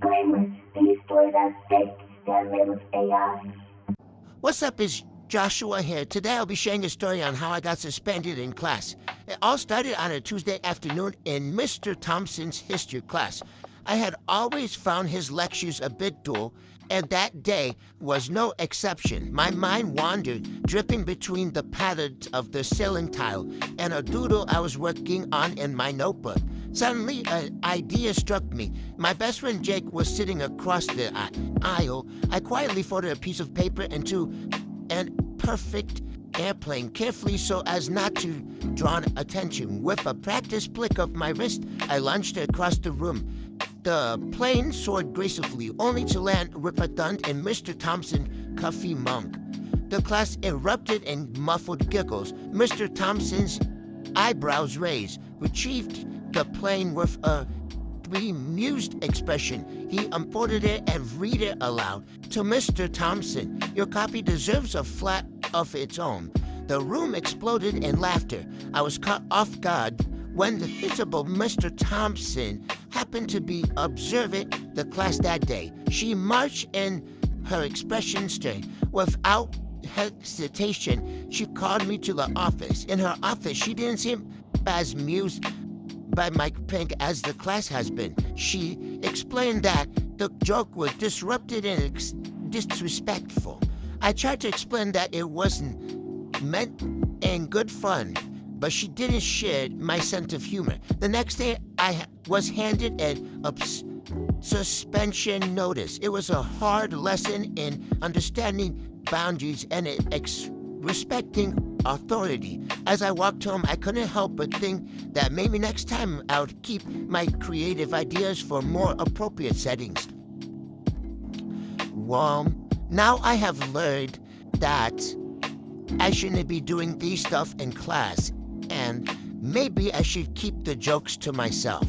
Disclaimer: these stories are fake. They're made with AI. What's up, is Joshua here. Today I'll be sharing a story on how I got suspended in class. It all started on a Tuesday afternoon in Mr. Thompson's history class. I had always found his lectures a bit dull, and that day was no exception. My mind wandered, dripping between the patterns of the ceiling tile and a doodle I was working on in my notebook. Suddenly, an idea struck me. My best friend Jake was sitting across the aisle. I quietly folded a piece of paper into an perfect airplane, carefully so as not to draw attention. With a practiced flick of my wrist, I launched it across the room. The plane soared gracefully, only to land with a thud in Mr. Thompson Coffee Monk. The class erupted in muffled giggles. Mr. Thompson's eyebrows raised, retrieved the plane with a bemused expression. He unfolded it and read it aloud. To Mr. Thompson, your copy deserves a flat of its own. The room exploded in laughter. I was caught off guard when the visible Mr. Thompson happened to be observing the class that day. She marched in, her expression stern. Without hesitation, she called me to the office. In her office, she didn't seem as amused by my prank as the class has been. She explained that the joke was disrupted and disrespectful. I tried to explain that it wasn't meant in good fun, but she didn't share my sense of humor. The next day, I was handed a suspension notice. It was a hard lesson in understanding boundaries and respecting authority. As I walked home, I couldn't help but think that maybe next time I would keep my creative ideas for more appropriate settings. Well, now I have learned that I shouldn't be doing these stuff in class, and maybe I should keep the jokes to myself.